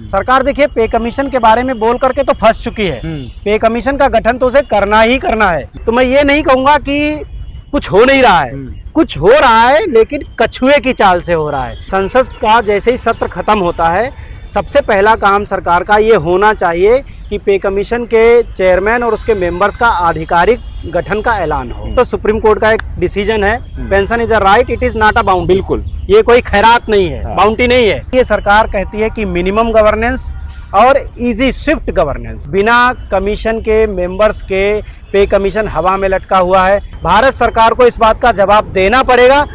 सरकार देखिए पे कमीशन के बारे में बोल करके तो फंस चुकी है। पे कमीशन का गठन तो उसे करना ही करना है। तो मैं ये नहीं कहूंगा कि कुछ हो नहीं रहा है, कुछ हो रहा है, लेकिन कछुए की चाल से हो रहा है। संसद का जैसे ही सत्र खत्म होता है, सबसे पहला काम सरकार का ये होना चाहिए कि पे कमीशन के चेयरमैन और उसके मेंबर्स का आधिकारिक गठन का ऐलान हो। तो सुप्रीम कोर्ट का एक डिसीजन है, pension is a right, it is not a bounty. बिल्कुल, ये कोई खैरात नहीं है, बाउंटी नहीं है। ये सरकार कहती है कि मिनिमम गवर्नेंस और इजी स्विफ्ट गवर्नेंस। बिना कमीशन के मेंबर्स के पे कमीशन हवा में लटका हुआ है। भारत सरकार को इस बात का जवाब देना पड़ेगा।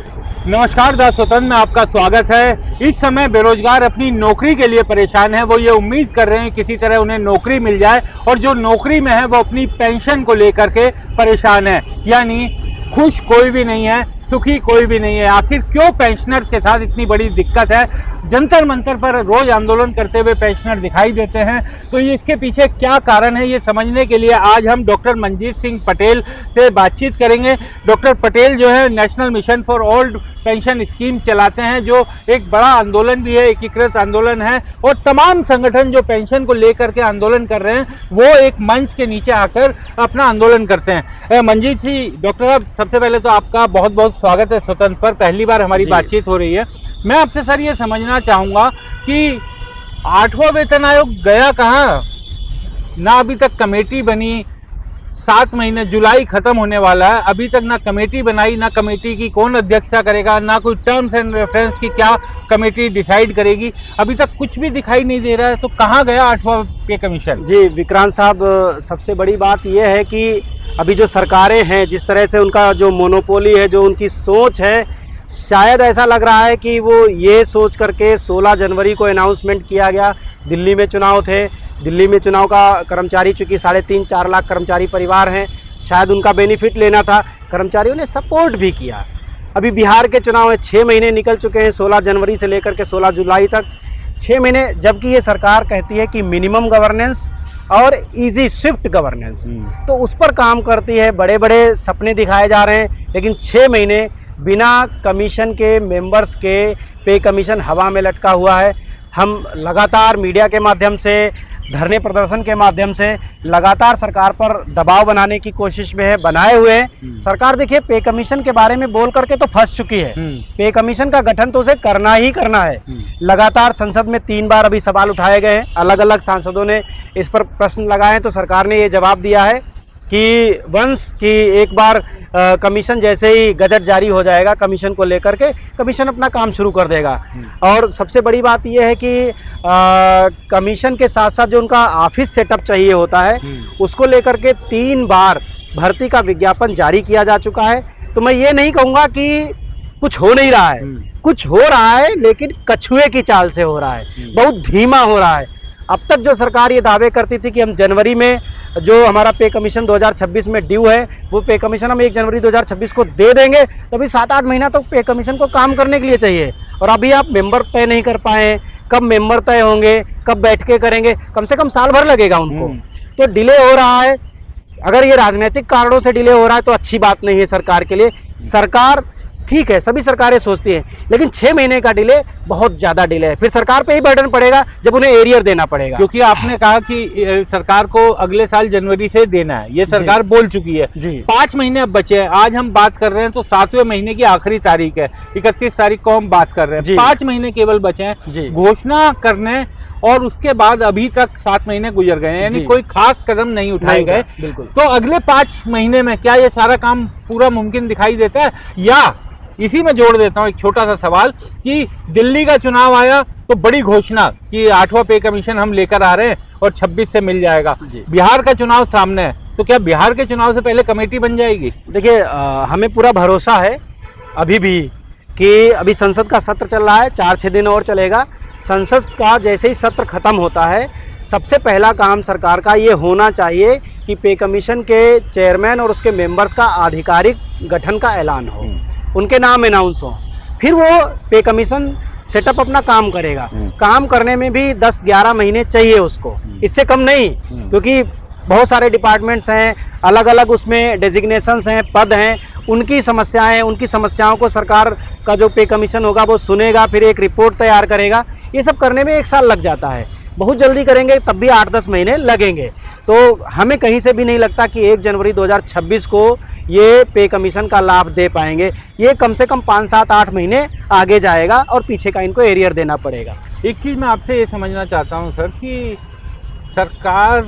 नमस्कार द स्वतंत्र में आपका स्वागत है। इस समय बेरोजगार अपनी नौकरी के लिए परेशान है। वो ये उम्मीद कर रहे हैं किसी तरह उन्हें नौकरी मिल जाए, और जो नौकरी में है वो अपनी पेंशन को लेकर के परेशान है। यानी खुश कोई भी नहीं है, सुखी कोई भी नहीं है। आखिर क्यों पेंशनर्स के साथ इतनी बड़ी दिक्कत है? जंतर मंतर पर रोज आंदोलन करते हुए पेंशनर दिखाई देते हैं। तो ये इसके पीछे क्या कारण है, ये समझने के लिए आज हम डॉक्टर मनजीत सिंह पटेल से बातचीत करेंगे। डॉक्टर पटेल जो है national mission for old pension scheme चलाते हैं, जो एक बड़ा आंदोलन भी है, एकीकृत आंदोलन है, और तमाम संगठन जो पेंशन को लेकर के आंदोलन कर रहे हैं वो एक मंच के नीचे आकर अपना आंदोलन करते हैं। मनजीत जी, डॉक्टर साहब, सबसे पहले तो आपका बहुत बहुत स्वागत है स्वतंत्र पर। पहली बार हमारी बातचीत हो रही है। मैं आपसे सर ये समझना चाहूँगा कि 8वां वेतन आयोग गया कहाँ? ना अभी तक कमेटी बनी, 7 महीने, जुलाई खत्म होने वाला है, अभी तक ना कमेटी बनाई, ना कमेटी की कौन अध्यक्षता करेगा, ना कोई टर्म्स एंड रेफरेंस की क्या कमेटी डिसाइड करेगी, अभी तक कुछ भी दिखाई नहीं दे रहा है। तो कहाँ गया 8वां पे कमीशन? जी विक्रांत साहब, सबसे बड़ी बात यह है कि अभी जो सरकारें हैं, जिस तरह से उनका जो मोनोपोली है, जो उनकी सोच है, शायद ऐसा लग रहा है कि वो ये सोच करके 16 जनवरी को अनाउंसमेंट किया गया। दिल्ली में चुनाव थे, दिल्ली में चुनाव का कर्मचारी, चूँकि 3.5-4 लाख कर्मचारी परिवार हैं, शायद उनका बेनिफिट लेना था। कर्मचारियों ने सपोर्ट भी किया। अभी बिहार के चुनाव में 6 महीने निकल चुके हैं, 16 जनवरी से लेकर के 16 जुलाई तक 6 महीने, जबकि ये सरकार कहती है कि मिनिमम गवर्नेंस और इजी स्विफ्ट गवर्नेंस, तो उस पर काम करती है। बड़े बड़े सपने दिखाए जा रहे हैं, लेकिन 6 महीने बिना कमीशन के मेंबर्स के पे कमीशन हवा में लटका हुआ है। हम लगातार मीडिया के माध्यम से, धरने प्रदर्शन के माध्यम से लगातार सरकार पर दबाव बनाने की कोशिश में है, बनाए हुए हैं। सरकार देखिए पे कमीशन के बारे में बोल करके तो फंस चुकी है। पे कमीशन का गठन तो उसे करना ही करना है। लगातार संसद में 3 बार अभी सवाल उठाए गए हैं, अलग अलग सांसदों ने इस पर प्रश्न लगाए हैं। तो सरकार ने ये जवाब दिया है कि वंस कि एक बार कमीशन जैसे ही गजट जारी हो जाएगा कमीशन को लेकर के, कमीशन अपना काम शुरू कर देगा। और सबसे बड़ी बात यह है कि कमीशन के साथ साथ जो उनका ऑफिस सेटअप चाहिए होता है, उसको लेकर के 3 बार भर्ती का विज्ञापन जारी किया जा चुका है। तो मैं ये नहीं कहूँगा कि कुछ हो नहीं रहा है, कुछ हो रहा है, लेकिन कछुए की चाल से हो रहा है, बहुत धीमा हो रहा है। अब तक जो सरकार ये दावे करती थी कि हम जनवरी में जो हमारा पे कमीशन 2026 में ड्यू है, वो पे कमीशन हम 1 जनवरी 2026 को दे देंगे, तो अभी 7-8 महीना तो पे कमीशन को काम करने के लिए चाहिए। और अभी आप मेंबर तय नहीं कर पाए, कब मेंबर तय होंगे, कब बैठकें करेंगे, कम से कम साल भर लगेगा उनको। तो डिले हो रहा है। अगर ये राजनीतिक कारणों से डिले हो रहा है तो अच्छी बात नहीं है सरकार के लिए। सरकार ठीक है, सभी सरकारें सोचती हैं, लेकिन 6 महीने का डिले बहुत ज़्यादा डिले है। फिर सरकार पे ही बर्डन पड़ेगा जब उन्हें एरियर देना पड़ेगा। क्योंकि आपने कहा कि सरकार को अगले साल जनवरी से देना है, ये सरकार बोल चुकी है। 5 महीने अब बचे हैं। आज हम बात कर रहे हैं तो 7वें महीने की आखिरी तारीख है, 31 तारीख को हम बात कर रहे हैं। 5 महीने केवल बचे हैं घोषणा करने, और उसके बाद अभी तक 7 महीने गुजर गए हैं, यानी कोई खास कदम नहीं उठाए गए। तो अगले 5 महीने में क्या ये सारा काम पूरा मुमकिन दिखाई देता है? या इसी में जोड़ देता हूँ एक छोटा सा सवाल कि दिल्ली का चुनाव आया तो बड़ी घोषणा कि 8वां पे कमीशन हम लेकर आ रहे हैं और 26 से मिल जाएगा। बिहार का चुनाव सामने है, तो क्या बिहार के चुनाव से पहले कमेटी बन जाएगी? देखिए, हमें पूरा भरोसा है अभी भी कि अभी संसद का सत्र चल रहा है, 4-6 दिन और चलेगा। संसद का जैसे ही सत्र खत्म होता है, सबसे पहला काम सरकार का ये होना चाहिए कि पे कमीशन के चेयरमैन और उसके मेंबर्स का आधिकारिक गठन का ऐलान हो, उनके नाम अनाउंस हो। फिर वो पे कमीशन सेटअप अपना काम करेगा। काम करने में भी 10-11 महीने चाहिए उसको, इससे कम नहीं, क्योंकि बहुत सारे डिपार्टमेंट्स हैं, अलग अलग उसमें डेजिग्नेशंस हैं, पद हैं, उनकी समस्याएं, उनकी समस्याओं को सरकार का जो पे कमीशन होगा वो सुनेगा, फिर एक रिपोर्ट तैयार करेगा। ये सब करने में 1 साल लग जाता है। बहुत जल्दी करेंगे तब भी 8-10 महीने लगेंगे। तो हमें कहीं से भी नहीं लगता कि 1 जनवरी 2026 को ये पे कमीशन का लाभ दे पाएंगे। ये कम से कम 5, 7, 8 महीने आगे जाएगा और पीछे का इनको एरियर देना पड़ेगा। एक चीज़ मैं आपसे ये समझना चाहता हूँ सर कि सरकार,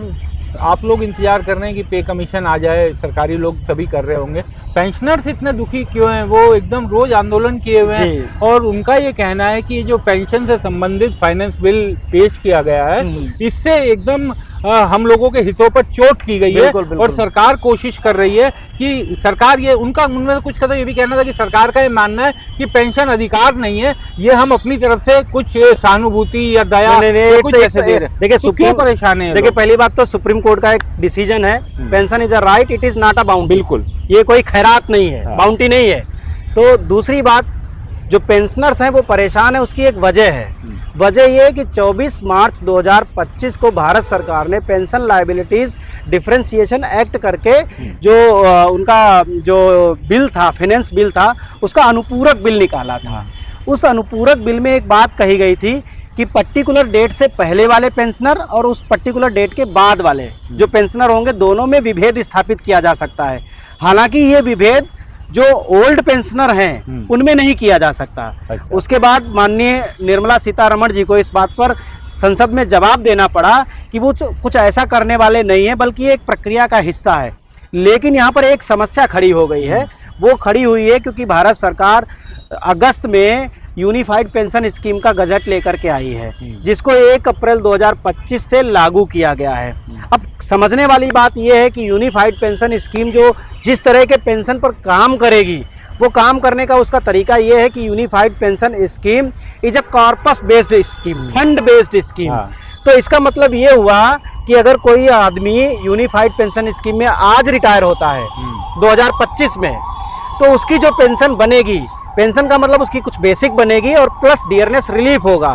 आप लोग इंतजार कर रहे हैं कि पे कमीशन आ जाए, सरकारी लोग सभी कर रहे होंगे, पेंशनर्स इतने दुखी क्यों हैं? वो एकदम रोज आंदोलन किए हुए हैं और उनका ये कहना है कि जो पेंशन से संबंधित फाइनेंस बिल पेश किया गया है इससे एकदम हम लोगों के हितों पर चोट की गई है। और सरकार कोशिश कर रही है कि सरकार ये उनमें कुछ कहता ये भी कहना था कि सरकार का ये मानना है कि पेंशन अधिकार नहीं है, ये हम अपनी तरफ से कुछ सहानुभूति या दया कुछ ऐसे दे रहे हैं। देखिए क्यों परेशान है? देखिए पहली बात तो सुप्रीम कोर्ट का एक डिसीजन है, pension is a right, it is not a boundary. बिल्कुल, ये कोई खैरात नहीं है, बाउंटी नहीं है। तो दूसरी बात, जो पेंशनर्स हैं वो परेशान है, उसकी एक वजह है। वजह ये है कि 24 मार्च 2025 को भारत सरकार ने पेंशन लायबिलिटीज डिफरेंशिएशन एक्ट करके जो उनका जो बिल था, फाइनेंस बिल था, उसका अनुपूरक बिल निकाला था। उस अनुपूरक बिल में एक बात कही गई थी कि पर्टिकुलर डेट से पहले वाले पेंशनर और उस पर्टिकुलर डेट के बाद वाले जो पेंशनर होंगे, दोनों में विभेद स्थापित किया जा सकता है। हालांकि ये विभेद जो ओल्ड पेंशनर हैं उनमें नहीं किया जा सकता। अच्छा। उसके बाद माननीय निर्मला सीतारमण जी को इस बात पर संसद में जवाब देना पड़ा कि वो कुछ ऐसा करने वाले नहीं है, बल्कि एक प्रक्रिया का हिस्सा है। लेकिन यहाँ पर एक समस्या खड़ी हो गई है। वो खड़ी हुई है क्योंकि भारत सरकार अगस्त में यूनिफाइड पेंशन स्कीम का गजट लेकर के आई है, जिसको 1 अप्रैल 2025 से लागू किया गया है। अब समझने वाली बात यह है कि यूनिफाइड पेंशन स्कीम जो जिस तरह के पेंशन पर काम करेगी, वो काम करने का उसका तरीका ये है कि unified pension scheme is a corpus based scheme, fund based scheme. तो इसका मतलब ये हुआ कि अगर कोई आदमी यूनिफाइड पेंशन स्कीम में आज रिटायर होता है 2025 में, तो उसकी जो पेंशन बनेगी, पेंशन का मतलब उसकी कुछ बेसिक बनेगी और प्लस डियरनेस रिलीफ होगा।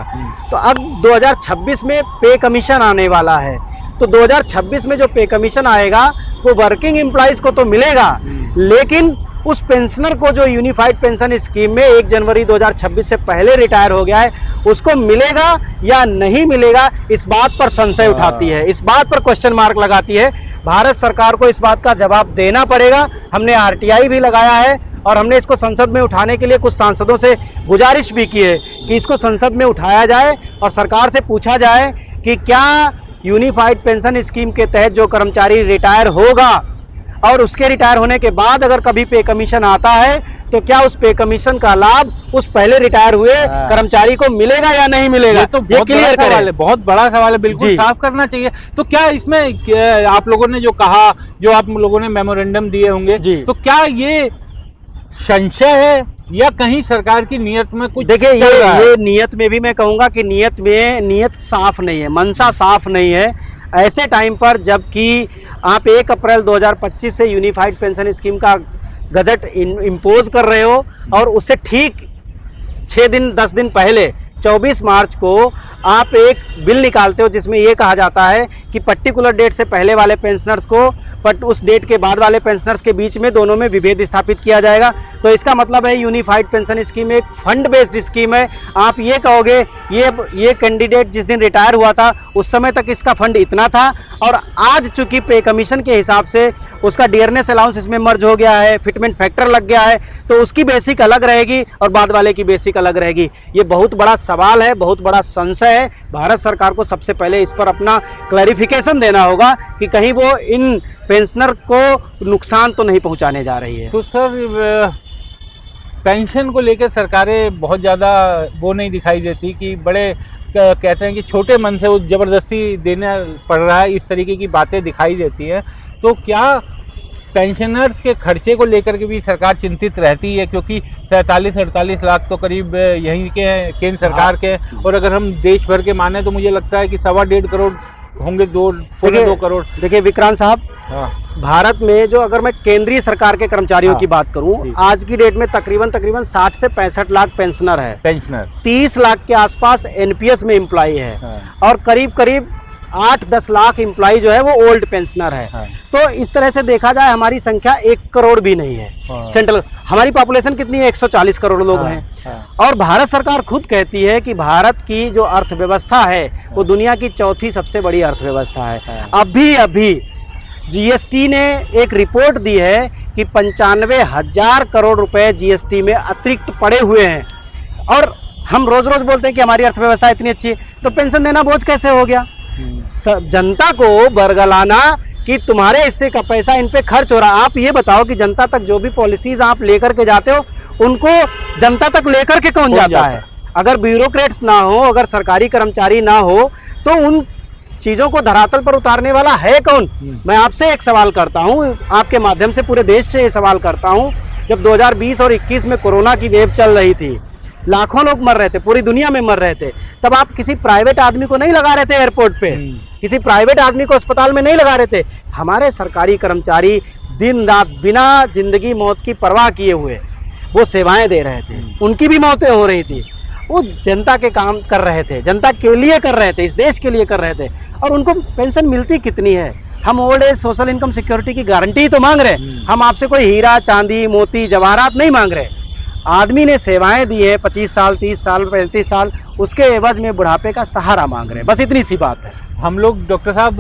तो अब 2026 में पे कमीशन आने वाला है, तो 2026 में जो पे कमीशन आएगा वो वर्किंग एम्प्लॉइज को तो मिलेगा, लेकिन उस पेंशनर को जो यूनिफाइड पेंशन स्कीम में 1 जनवरी 2026 से पहले रिटायर हो गया है, उसको मिलेगा या नहीं मिलेगा, इस बात पर संशय उठाती है, इस बात पर क्वेश्चन मार्क लगाती है। भारत सरकार को इस बात का जवाब देना पड़ेगा। हमने RTI भी लगाया है और हमने इसको संसद में उठाने के लिए कुछ सांसदों से गुजारिश भी की है कि इसको संसद में उठाया जाए और सरकार से पूछा जाए कि क्या यूनिफाइड पेंशन स्कीम के तहत जो कर्मचारी रिटायर होगा और उसके रिटायर होने के बाद अगर कभी पे कमीशन आता है, तो क्या उस पे कमीशन का लाभ उस पहले रिटायर हुए कर्मचारी को मिलेगा या नहीं मिलेगा? तो ये क्लियर सवाल है, बहुत बड़ा सवाल है, बिल्कुल साफ करना चाहिए। तो क्या इसमें आप लोगों ने जो कहा, जो आप लोगों ने मेमोरेंडम दिए होंगे, तो क्या ये संशय है या कहीं सरकार की नीयत में कुछ? देखिए, ये नीयत में भी मैं कहूँगा कि नीयत साफ नहीं है, मनसा साफ नहीं है। ऐसे टाइम पर जबकि आप 1 अप्रैल 2025 से यूनिफाइड पेंशन स्कीम का गजट इम्पोज कर रहे हो और उससे ठीक 6 दिन 10 दिन पहले 24 मार्च को आप एक बिल निकालते हो जिसमें ये कहा जाता है कि पर्टिकुलर डेट से पहले वाले पेंशनर्स को बट उस डेट के बाद वाले पेंशनर्स के बीच में दोनों में विभेद स्थापित किया जाएगा। तो इसका मतलब है यूनिफाइड पेंशन स्कीम एक फंड बेस्ड स्कीम है। आप ये कहोगे ये कैंडिडेट जिस दिन रिटायर हुआ था उस समय तक इसका फंड इतना था और आज चूंकि पे कमीशन के हिसाब से उसका डियरनेस अलाउंस इसमें मर्ज हो गया है, फिटमेंट फैक्टर लग गया है, तो उसकी बेसिक अलग रहेगी और बाद वाले की बेसिक अलग रहेगी। ये बहुत बड़ा सवाल है, बहुत बड़ा संशय है। भारत सरकार को सबसे पहले इस पर अपना क्लैरिफिकेशन देना होगा कि कहीं वो इन पेंशनर को नुकसान तो नहीं पहुंचाने जा रही है। तो सर, पेंशन को लेकर सरकारें बहुत ज़्यादा वो नहीं दिखाई देती कि बड़े कहते हैं कि छोटे मन से वो ज़बरदस्ती देना पड़ रहा है, इस तरीके की बातें दिखाई देती हैं। तो क्या पेंशनर्स के खर्चे को लेकर के भी सरकार चिंतित रहती है? क्योंकि 47-48 लाख तो करीब यहीं के हैं, केंद्र सरकार के, और अगर हम देश भर के माने तो मुझे लगता है कि 1.25 करोड़ होंगे, 2 करोड़। देखिए विक्रांत साहब, भारत में जो अगर मैं केंद्रीय सरकार के कर्मचारियों की बात करूं, आज की डेट में तकरीबन 60 से 65 लाख पेंशनर है। 30 लाख के आसपास NPS में एम्प्लॉई है और करीब 8-10 लाख एम्प्लॉय जो है वो ओल्ड पेंशनर है। हाँ। तो इस तरह से देखा जाए हमारी संख्या 1 करोड़ भी नहीं है। हाँ। सेंट्रल हमारी पॉपुलेशन कितनी है, 140 करोड़ लोग हैं। और भारत सरकार खुद कहती है कि भारत की जो अर्थव्यवस्था है वो दुनिया की चौथी सबसे बड़ी अर्थव्यवस्था है। अभी जीएसटी ने एक रिपोर्ट दी है कि 95,000 करोड़ रुपए जीएसटी में अतिरिक्त पड़े हुए हैं। और हम रोज रोज बोलते हैं कि हमारी अर्थव्यवस्था इतनी अच्छी है, तो पेंशन देना बोझ कैसे हो गया? जनता को बरगलाना कि तुम्हारे हिस्से का पैसा इन पे खर्च हो रहा है। आप ये बताओ कि जनता तक जो भी पॉलिसीज आप लेकर के जाते हो उनको जनता तक लेकर के कौन जाता है? अगर ब्यूरोक्रेट्स ना हो, अगर सरकारी कर्मचारी ना हो, तो उन चीज़ों को धरातल पर उतारने वाला है कौन? मैं आपसे एक सवाल करता हूँ, आपके माध्यम से पूरे देश से ये सवाल करता हूँ। जब 2020 और 21 में कोरोना की वेव चल रही थी, लाखों लोग मर रहे थे, पूरी दुनिया में मर रहे थे, तब आप किसी प्राइवेट आदमी को नहीं लगा रहे थे एयरपोर्ट पे, किसी प्राइवेट आदमी को अस्पताल में नहीं लगा रहे थे। हमारे सरकारी कर्मचारी दिन रात बिना जिंदगी मौत की परवाह किए हुए वो सेवाएं दे रहे थे। उनकी भी मौतें हो रही थी, वो जनता के काम कर रहे थे, जनता के लिए कर रहे थे, इस देश के लिए कर रहे थे। और उनको पेंशन मिलती कितनी है? हम old age social income security की गारंटी तो मांग रहे हैं। हम आपसे कोई हीरा चांदी मोती जवाहरात नहीं मांग रहे। आदमी ने सेवाएं दी है 25 साल 30 साल 35 साल, उसके एवज में बुढ़ापे का सहारा मांग रहे हैं। बस इतनी सी बात है। हम लोग डॉक्टर साहब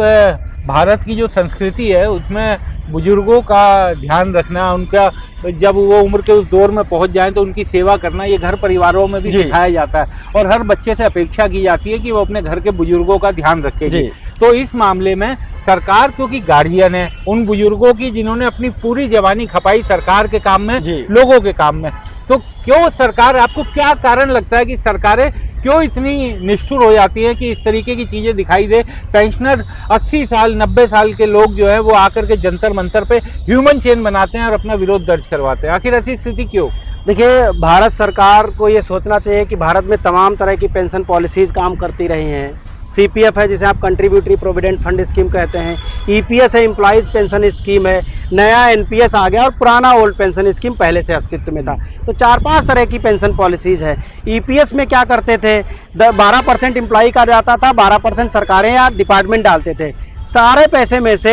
भारत की जो संस्कृति है उसमें बुजुर्गों का ध्यान रखना, उनका जब वो उम्र के उस दौर में पहुंच जाएं तो उनकी सेवा करना, ये घर परिवारों में भी सिखाया जाता है। और हर बच्चे से अपेक्षा की जाती है कि वो अपने घर के बुजुर्गों का ध्यान रखेगी। तो इस मामले में सरकार क्योंकि गार्जियन है उन बुजुर्गों की जिन्होंने अपनी पूरी जवानी खपाई सरकार के काम में, लोगों के काम में, तो क्यों सरकार, आपको क्या कारण लगता है कि सरकारें क्यों इतनी निष्ठुर हो जाती है कि इस तरीके की चीज़ें दिखाई दे? पेंशनर 80 साल 90 साल के लोग जो है वो आकर के जंतर मंतर पे ह्यूमन चेन बनाते हैं और अपना विरोध दर्ज करवाते हैं। आखिर ऐसी स्थिति क्यों? देखिए, भारत सरकार को ये सोचना चाहिए कि भारत में तमाम तरह की पेंशन पॉलिसीज़ काम करती रही हैं। CPF है जिसे आप कंट्रीब्यूटरी प्रोविडेंट फंड स्कीम कहते हैं, EPS है एम्प्लॉइज़ पेंशन स्कीम है, नया NPS आ गया और पुराना ओल्ड पेंशन स्कीम पहले से अस्तित्व में था। तो 4-5 तरह की पेंशन पॉलिसीज़ है। EPS में क्या करते थे, 12% एम्प्लॉई का जाता था, 12% सरकारें या डिपार्टमेंट डालते थे। सारे पैसे में से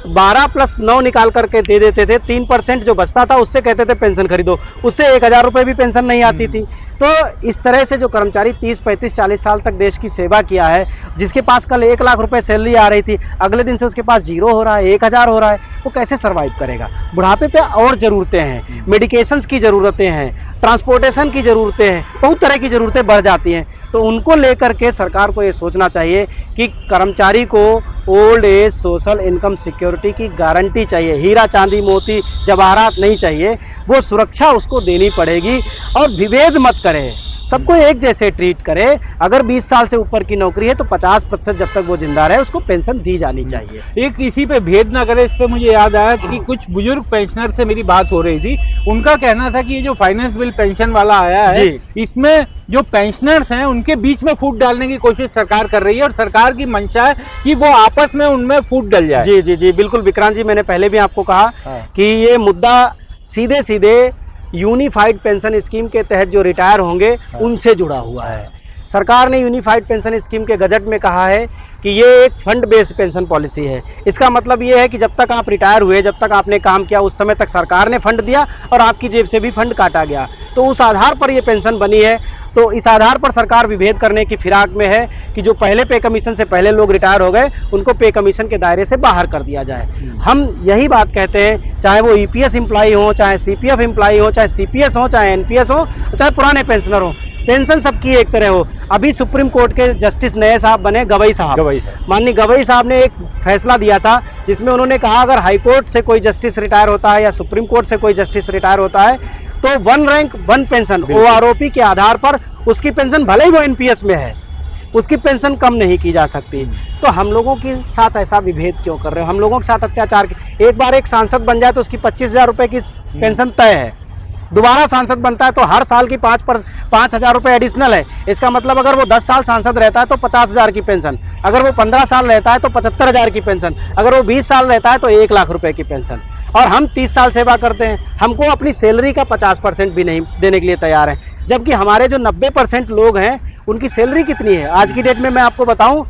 12 + 9 निकाल करके दे देते थे। 3% जो बचता था उससे कहते थे पेंशन खरीदो, उससे 1,000 रुपये भी पेंशन नहीं आती थी। तो इस तरह से जो कर्मचारी 30, 35, 40 साल तक देश की सेवा किया है, जिसके पास कल 1 लाख रुपए सैलरी आ रही थी, अगले दिन से उसके पास 0 हो रहा है, 1,000 हो रहा है, वो कैसे सर्वाइव करेगा? बुढ़ापे पे और ज़रूरतें हैं, मेडिकेशंस की ज़रूरतें हैं, ट्रांसपोर्टेशन की ज़रूरतें हैं, बहुत तरह की ज़रूरतें बढ़ जाती हैं। तो उनको लेकर के सरकार को ये सोचना चाहिए कि कर्मचारी को old age social income security की गारंटी चाहिए। हीरा चांदी मोती जवाहरात नहीं चाहिए, वो सुरक्षा उसको देनी पड़ेगी। और विभेद मत करे, सबको एक जैसे ट्रीट करे। अगर 20 साल से ऊपर की नौकरी है तो 50% जब तक वो जिंदा रहे उसको पेंशन दी जानी चाहिए। एक इसी पे भेद ना करे, इस पे मुझे याद आया कि कुछ बुजुर्ग पेंशनर से मेरी बात हो रही थी। उनका कहना था कि ये जो फाइनेंस बिल पेंशन वाला आया है, इसमें जो पेंशनर्स हैं उनके बीच में फूट डालने की कोशिश सरकार कर रही है और सरकार की मंशा है कि वो आपस में उनमें फूट डल जाए। जी जी जी बिल्कुल विक्रांत जी, मैंने पहले भी आपको कहा कि ये मुद्दा सीधे सीधे यूनिफाइड पेंशन स्कीम के तहत जो रिटायर होंगे उनसे जुड़ा हुआ है। सरकार ने यूनिफाइड पेंशन स्कीम के गजट में कहा है कि ये एक फंड बेस्ड पेंशन पॉलिसी है। इसका मतलब ये है कि जब तक आप रिटायर हुए, जब तक आपने काम किया, उस समय तक सरकार ने फंड दिया और आपकी जेब से भी फंड काटा गया। तो उस आधार पर ये पेंशन बनी है। तो इस आधार पर सरकार विभेद करने की फिराक में है कि जो पहले पे कमीशन से पहले लोग रिटायर हो गए उनको पे कमीशन के दायरे से बाहर कर दिया जाए। हम यही बात कहते हैं, चाहे वो EPS एम्प्लॉई हो, चाहे CPF एम्प्लॉई हो, चाहे CPS हो, चाहे NPS हो, चाहे पुराने पेंशनर हो, पेंशन सबकी एक तरह हो। अभी सुप्रीम कोर्ट के जस्टिस नए साहब बने, गवई साहब। माननीय गवई साहब ने एक फैसला दिया था जिसमें उन्होंने कहा अगर हाई कोर्ट से कोई जस्टिस रिटायर होता है या सुप्रीम कोर्ट से कोई जस्टिस रिटायर होता है तो 1 रैंक 1 पेंशन OROP के आधार पर उसकी पेंशन, भले ही वो NPS में है, उसकी पेंशन कम नहीं की जा सकती। तो हम लोगों के साथ ऐसा विभेद क्यों कर रहे हो? हम लोगों के साथ अत्याचार। एक बार एक सांसद बन जाए तो उसकी 25,000 रुपये की पेंशन तय है। दोबारा सांसद बनता है तो हर साल की 5,000 रुपये एडिशनल है। इसका मतलब अगर वो 10 साल सांसद रहता है तो 50,000 की पेंशन, अगर वो 15 साल रहता है तो 75,000 की पेंशन, अगर वो 20 साल रहता है तो 1 लाख रुपए की पेंशन। और हम 30 साल सेवा करते हैं, हमको अपनी सैलरी का 50% भी नहीं देने के लिए तैयार हैं। जबकि हमारे जो 90% लोग हैं उनकी सैलरी कितनी है आज की डेट में? मैं आपको बताऊं,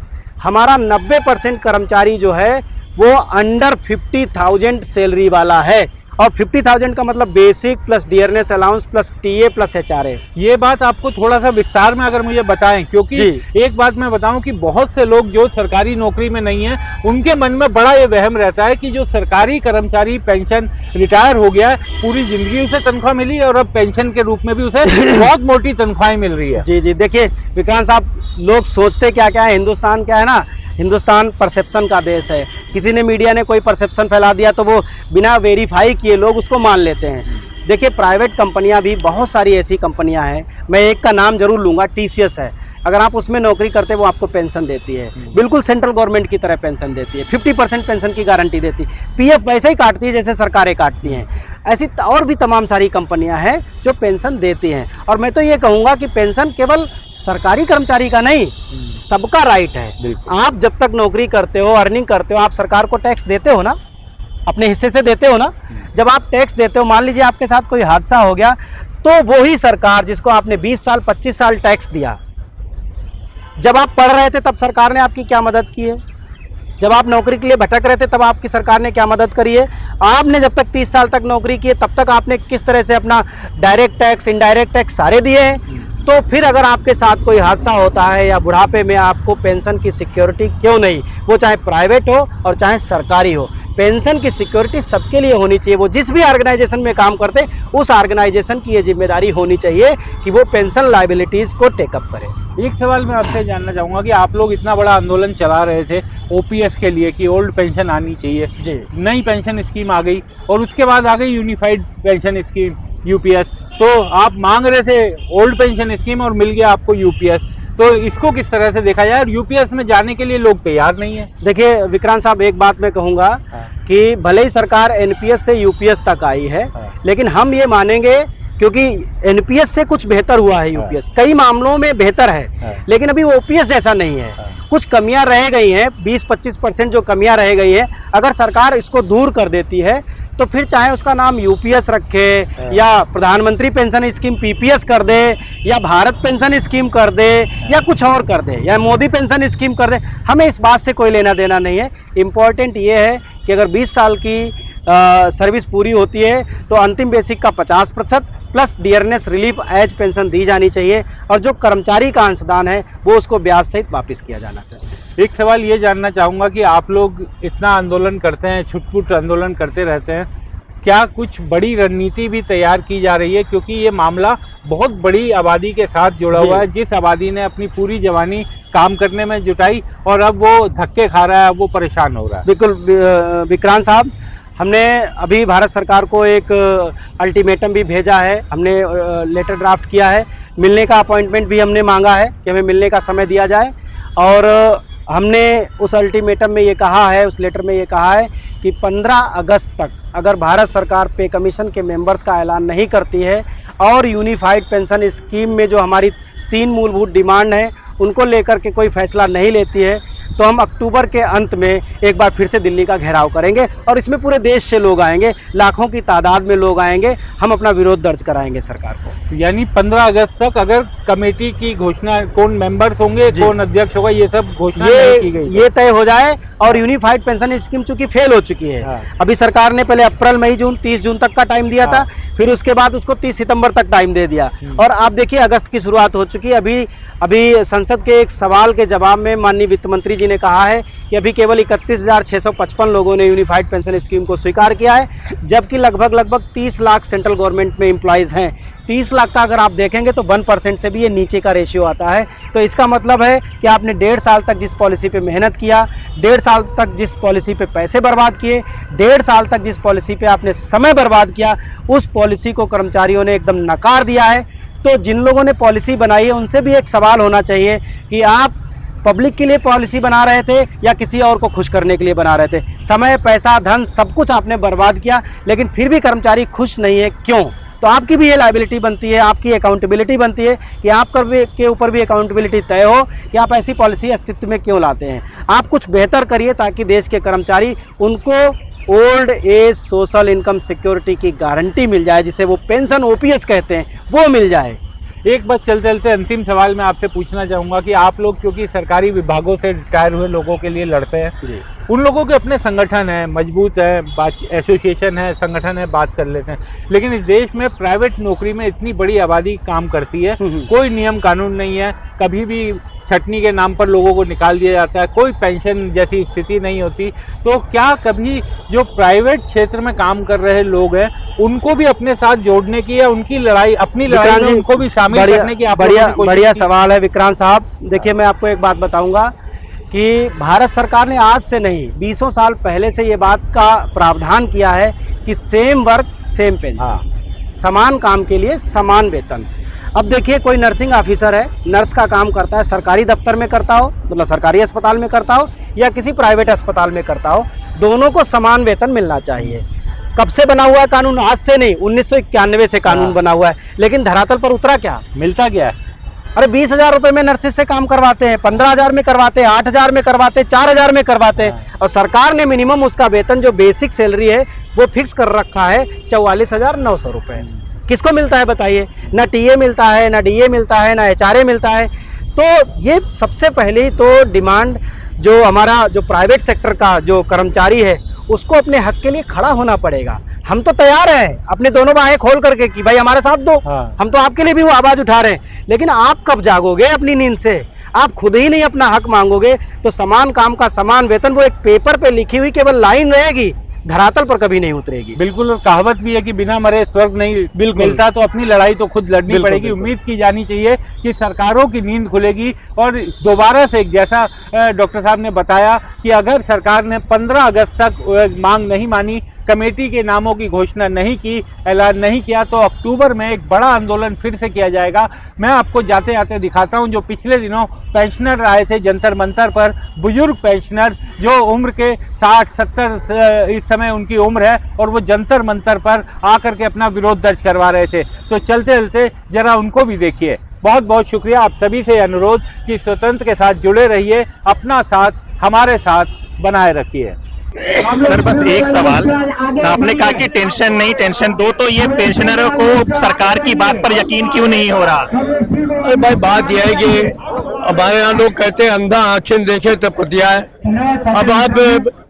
हमारा 90% कर्मचारी जो है वो अंडर 50,000 सैलरी वाला है, और 50,000 का मतलब basic plus dearness allowance plus TA plus HRA. ये बात आपको थोड़ा सा विस्तार में अगर मुझे बताएं, क्योंकि एक बात मैं बताऊं कि बहुत से लोग जो सरकारी नौकरी में नहीं है उनके मन में बड़ा ये वहम रहता है कि जो सरकारी कर्मचारी पेंशन रिटायर हो गया है, पूरी जिंदगी उसे तनख्वाह मिली और अब पेंशन के रूप में भी उसे बहुत मोटी तनख्वाहें मिल रही है। जी जी, देखिए विक्रांत साहब, लोग सोचते क्या क्या है, हिंदुस्तान क्या है ना, हिंदुस्तान परसेप्शन का देश है। किसी ने मीडिया ने कोई परसेप्शन फैला दिया तो वो बिना वेरीफाई किए लोग उसको मान लेते हैं। देखिए प्राइवेट कंपनियां भी बहुत सारी ऐसी कंपनियां हैं, मैं एक का नाम जरूर लूँगा, टीसीएस है। अगर आप उसमें नौकरी करते वो आपको पेंशन देती है, बिल्कुल सेंट्रल गवर्नमेंट की तरह पेंशन देती है, 50% पेंशन की गारंटी देती है, पीएफ वैसे ही काटती है जैसे सरकारें काटती हैं। ऐसी और भी तमाम सारी कंपनियां हैं जो पेंशन देती हैं। और मैं तो ये कहूँगा कि पेंशन केवल सरकारी कर्मचारी का नहीं, सबका राइट है। आप जब तक नौकरी करते हो, अर्निंग करते हो, आप सरकार को टैक्स देते हो ना, अपने हिस्से से देते हो ना। जब आप टैक्स देते हो, मान लीजिए आपके साथ कोई हादसा हो गया, तो वही सरकार जिसको आपने 20 साल 25 साल टैक्स दिया, जब आप पढ़ रहे थे तब सरकार ने आपकी क्या मदद की है? जब आप नौकरी के लिए भटक रहे थे तब आपकी सरकार ने क्या मदद करी है? आपने जब तक 30 साल तक नौकरी की है तब तक आपने किस तरह से अपना डायरेक्ट टैक्स, इनडायरेक्ट टैक्स सारे दिए हैं। तो फिर अगर आपके साथ कोई हादसा होता है या बुढ़ापे में, आपको पेंशन की सिक्योरिटी क्यों नहीं? वो चाहे प्राइवेट हो और चाहे सरकारी हो, पेंशन की सिक्योरिटी सबके लिए होनी चाहिए। वो जिस भी ऑर्गेनाइजेशन में काम करते उस ऑर्गेनाइजेशन की ये जिम्मेदारी होनी चाहिए कि वो पेंशन लायबिलिटीज़ को टेकअप करे। एक सवाल मैं आपसे जानना चाहूँगा कि आप लोग इतना बड़ा आंदोलन चला रहे थे ओपीएस के लिए कि ओल्ड पेंशन आनी चाहिए, नई पेंशन स्कीम आ गई और उसके बाद आ गई यूनिफाइड पेंशन स्कीम यूपीएस, तो आप मांग रहे थे ओल्ड पेंशन स्कीम और मिल गया आपको यूपीएस, तो इसको किस तरह से देखा जाए? और यूपीएस में जाने के लिए लोग तैयार नहीं है। देखिए विक्रांत साहब, एक बात मैं कहूँगा कि भले ही सरकार एनपीएस से यूपीएस तक आई है, लेकिन हम ये मानेंगे क्योंकि एनपीएस से कुछ बेहतर हुआ है यूपीएस, कई मामलों में बेहतर है, लेकिन अभी ओपीएस जैसा नहीं है। कुछ कमियां रह गई हैं, 20-25% जो कमियां रह गई हैं, अगर सरकार इसको दूर कर देती है तो फिर चाहे उसका नाम यूपीएस रखे या प्रधानमंत्री पेंशन स्कीम पीपीएस कर दे या भारत पेंशन स्कीम कर दे या कुछ और कर दे या मोदी पेंशन स्कीम कर दे, हमें इस बात से कोई लेना देना नहीं है। इम्पॉर्टेंट ये है कि अगर 20 साल की सर्विस पूरी होती है तो अंतिम बेसिक का 50% plus dearness relief as pension दी जानी चाहिए, और जो कर्मचारी का अंशदान है वो उसको ब्याज सहित वापस किया जाना चाहिए। एक सवाल ये जानना चाहूँगा कि आप लोग इतना आंदोलन करते हैं, छुटपुट आंदोलन करते रहते हैं, क्या कुछ बड़ी रणनीति भी तैयार की जा रही है? क्योंकि ये मामला बहुत बड़ी आबादी के साथ जुड़ा हुआ है, जिस आबादी ने अपनी पूरी जवानी काम करने में जुटाई और अब वो धक्के खा रहा है, अब वो परेशान हो रहा है। बिल्कुल विक्रांत साहब, हमने अभी भारत सरकार को एक अल्टीमेटम भी भेजा है, हमने लेटर ड्राफ्ट किया है, मिलने का अपॉइंटमेंट भी हमने मांगा है कि हमें मिलने का समय दिया जाए। और हमने उस अल्टीमेटम में ये कहा है, उस लेटर में ये कहा है कि 15 अगस्त तक अगर भारत सरकार पे कमीशन के मेंबर्स का ऐलान नहीं करती है और यूनिफाइड पेंशन स्कीम में जो हमारी 3 मूलभूत डिमांड हैं उनको लेकर के कोई फैसला नहीं लेती है, तो हम अक्टूबर के अंत में एक बार फिर से दिल्ली का घेराव करेंगे और इसमें पूरे देश से लोग आएंगे, लाखों की तादाद में लोग आएंगे, हम अपना विरोध दर्ज कराएंगे सरकार को। यानी 15 अगस्त तक अगर कमेटी की घोषणा, कौन मेंबर्स होंगे, कौन अध्यक्ष होगा, ये सब घोषणा नहीं की गई, ये तय हो जाए। और यूनिफाइड पेंशन स्कीम चूंकि फेल हो चुकी है, अभी सरकार ने पहले अप्रैल मई जून 30 जून तक का टाइम दिया था, फिर उसके बाद उसको 30 सितंबर तक टाइम दे दिया, और आप देखिए अगस्त की शुरुआत हो चुकी है। अभी संसद के एक सवाल के जवाब में माननीय वित्त मंत्री जी ने कहा है कि अभी केवल 31,655 लोगों ने यूनिफाइड पेंशन स्कीम को स्वीकार किया है, जबकि लगभग 30 लाख सेंट्रल गवर्नमेंट में एम्प्लॉयज़ हैं। 30 लाख का अगर आप देखेंगे तो 1% से भी ये नीचे का रेशियो आता है। तो इसका मतलब है कि आपने 1.5 साल तक जिस पॉलिसी पे मेहनत किया, 1.5 साल तक जिस पॉलिसी पे पैसे बर्बाद किए, 1.5 साल तक जिस पॉलिसी पे आपने समय बर्बाद किया, उस पॉलिसी को कर्मचारियों ने एकदम नकार दिया है। तो जिन लोगों ने पॉलिसी बनाई है उनसे भी एक सवाल होना चाहिए कि आप पब्लिक के लिए पॉलिसी बना रहे थे या किसी और को खुश करने के लिए बना रहे थे? समय, पैसा, धन सब कुछ आपने बर्बाद किया, लेकिन फिर भी कर्मचारी खुश नहीं है, क्यों? तो आपकी भी ये लायबिलिटी बनती है, आपकी अकाउंटेबिलिटी बनती है कि आपका के ऊपर भी अकाउंटेबिलिटी तय हो कि आप ऐसी पॉलिसी अस्तित्व में क्यों लाते हैं। आप कुछ बेहतर करिए ताकि देश के कर्मचारी, उनको old age social income security की गारंटी मिल जाए, जिसे वो पेंशन ओपीएस कहते हैं, वो मिल जाए। एक बात चलते चलते अंतिम सवाल मैं आपसे पूछना चाहूँगा कि आप लोग क्योंकि सरकारी विभागों से रिटायर हुए लोगों के लिए लड़ते हैं, उन लोगों के अपने संगठन है, मजबूत है, बात एसोसिएशन है, संगठन है, बात कर लेते हैं। लेकिन इस देश में प्राइवेट नौकरी में इतनी बड़ी आबादी काम करती है, कोई नियम कानून नहीं है, कभी भी छटनी के नाम पर लोगों को निकाल दिया जाता है, कोई पेंशन जैसी स्थिति नहीं होती। तो क्या कभी जो प्राइवेट क्षेत्र में काम कर रहे लोग हैं उनको भी अपने साथ जोड़ने की या उनकी लड़ाई, अपनी लड़ाई में उनको भी शामिल करने की बढ़िया सवाल है विक्रांत साहब। देखिए, मैं आपको एक बात बताऊंगा कि भारत सरकार ने आज से नहीं 20 साल पहले से ये बात का प्रावधान किया है कि सेम वर्क सेम पेंशन, समान काम के लिए समान वेतन। अब देखिए, कोई नर्सिंग ऑफिसर है, नर्स का काम करता है, सरकारी दफ्तर में करता हो, मतलब सरकारी अस्पताल में करता हो या किसी प्राइवेट अस्पताल में करता हो, दोनों को समान वेतन मिलना चाहिए। कब से बना हुआ है कानून? आज से नहीं, 1991 से कानून बना हुआ है। लेकिन धरातल पर उतरा क्या? मिलता क्या है? अरे 20,000 रुपये में नर्सिस से काम करवाते हैं, 15,000 में करवाते हैं, 8,000 में करवाते हैं, 4,000 में करवाते हैं। और सरकार ने मिनिमम उसका वेतन जो बेसिक सैलरी है वो फिक्स कर रखा है 44,900 रुपये। किसको मिलता है बताइए? ना टीए मिलता है, ना डीए मिलता है, ना एचआरए मिलता है। तो ये सबसे पहले तो डिमांड जो हमारा जो प्राइवेट सेक्टर का जो कर्मचारी है उसको अपने हक के लिए खड़ा होना पड़ेगा। हम तो तैयार हैं अपने दोनों बाहें खोल करके कि भाई हमारे साथ दो, हम तो आपके लिए भी वो आवाज़ उठा रहे हैं। लेकिन आप कब जागोगे अपनी नींद से? आप खुद ही नहीं अपना हक मांगोगे तो समान काम का समान वेतन वो एक पेपर पे लिखी हुई केवल लाइन रहेगी, धरातल पर कभी नहीं उतरेगी। बिल्कुल, और कहावत भी है कि बिना मरे स्वर्ग नहीं मिलता, तो अपनी लड़ाई तो खुद लड़नी पड़ेगी। उम्मीद की जानी चाहिए कि सरकारों की नींद खुलेगी और दोबारा से, जैसा डॉक्टर साहब ने बताया कि अगर सरकार ने 15 अगस्त तक मांग नहीं मानी, कमेटी के नामों की घोषणा नहीं की, ऐलान नहीं किया, तो अक्टूबर में एक बड़ा आंदोलन फिर से किया जाएगा। मैं आपको जाते जाते दिखाता हूं जो पिछले दिनों पेंशनर आए थे जंतर मंतर पर, बुजुर्ग पेंशनर जो उम्र के 60-70 इस समय उनकी उम्र है, और वो जंतर मंतर पर आकर के अपना विरोध दर्ज करवा रहे थे। तो चलते चलते जरा उनको भी देखिए। बहुत बहुत शुक्रिया आप सभी से अनुरोध कि स्वतंत्र के साथ जुड़े रहिए, अपना साथ हमारे साथ बनाए रखिए। सर बस एक सवाल, आपने कहा कि टेंशन नहीं टेंशन दो, तो ये पेंशनरों को सरकार की बात पर यकीन क्यों नहीं हो रहा? अरे भाई, बात यह है कि हमारे यहाँ लोग कहते हैं अंधा आंखें देखे तो पतियाए। अब आप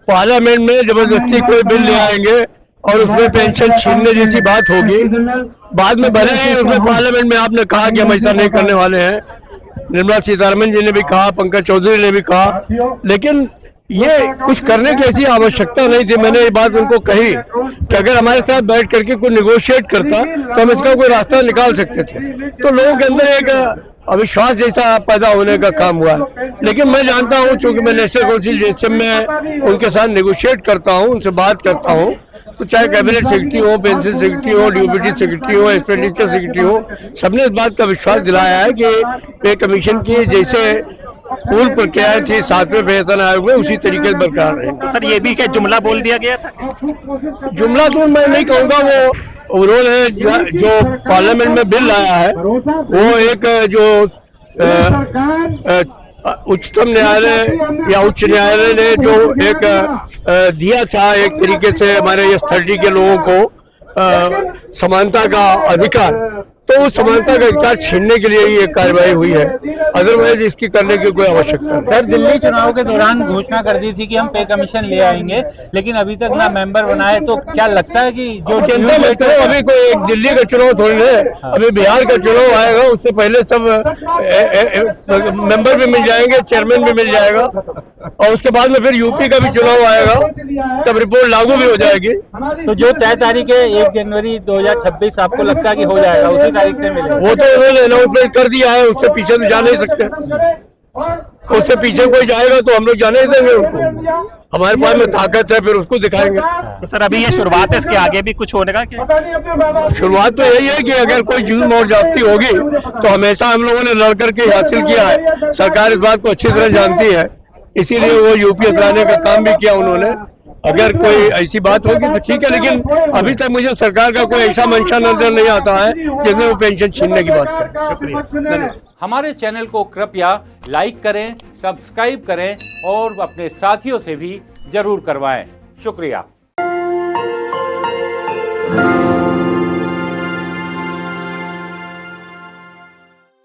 पार्लियामेंट में जबरदस्ती कोई बिल ले आएंगे और उसमें पेंशन छीनने जैसी बात होगी। बाद में भले ही उसमें पार्लियामेंट में आपने कहा कि हम ऐसा नहीं करने वाले हैं, निर्मला सीतारमण जी ने भी कहा, पंकज चौधरी ने भी कहा, लेकिन ये कुछ करने की ऐसी आवश्यकता नहीं थी। मैंने ये बात उनको कही कि अगर हमारे साथ बैठ करके कोई निगोशिएट करता तो हम इसका कोई रास्ता निकाल सकते थे। तो लोगों के अंदर एक अविश्वास जैसा पैदा होने का काम हुआ है। लेकिन मैं जानता हूं, चूंकि मैं नेशनल काउंसिल में उनके साथ निगोशिएट करता हूं, उनसे बात करता हूं, तो चाहे कैबिनेट सेक्रेटरी हो, पेंशन सेक्रेटरी हो, ड्यूटी सेक्रेटरी हो, एक्सपेंडिचर सेक्रेटरी हो, सबने इस बात का विश्वास दिलाया है कि पे कमीशन की जैसे पूर्व प्रक्रिया थी 7वें वेतन आयोग में, उसी तरीके से बरकरार रहेंगे। तो सर ये भी क्या जुमला बोल दिया गया था? जुमला तो मैं नहीं कहूँगा, वो उन्होंने जो पार्लियामेंट में बिल लाया है वो एक जो उच्चतम न्यायालय या उच्च न्यायालय ने जो एक दिया था एक तरीके से हमारे S30 के लोगों को समानता का अधिकार, तो उस समानता का अधिकार छीनने के लिए ही एक कार्रवाई हुई है। अदरवाइज इसकी करने की कोई आवश्यकता नहीं। सर, दिल्ली चुनाव के दौरान घोषणा कर दी थी कि हम पे कमीशन ले आएंगे, लेकिन अभी तक ना मेंबर बनाए, तो क्या लगता है कि जो चिंता मत करो, अभी कोई एक दिल्ली का चुनाव थोड़ी है, अभी बिहार का चुनाव आएगा, उससे पहले सब मेंबर भी मिल जाएंगे, चेयरमैन भी मिल जाएगा, और उसके बाद में फिर यूपी का भी चुनाव आएगा, तब रिपोर्ट लागू भी हो जाएगी। तो जो तय तारीख है 1 जनवरी 2026, आपको लगता है कि हो जाएगा, उसी तारीख से मिलेगा? वो तो उन्होंने अनाउंसमेंट कर दिया है, उससे पीछे तो जा नहीं सकते। उससे पीछे कोई जाएगा तो हम लोग जाने देंगे उनको। हमारे पास में ताकत है, फिर उसको दिखाएंगे। तो सर अभी ये शुरुआत है, इसके आगे भी कुछ होने का क्या? शुरुआत तो यही है कि अगर कोई जुल्म और ज्यादती होगी तो हमेशा हम लोगों ने लड़ करके हासिल किया है। सरकार इस बात को अच्छी तरह जानती है, इसीलिए वो यूपीएस लाने का काम भी किया उन्होंने। अगर कोई ऐसी बात होगी तो ठीक है, लेकिन अभी तक मुझे सरकार का कोई ऐसा मंशा नजर नहीं आता है जिसमें वो पेंशन छीनने की बात करें। शुक्रिया। हमारे चैनल को कृपया लाइक करें, सब्सक्राइब करें और अपने साथियों से भी जरूर करवाएं। शुक्रिया।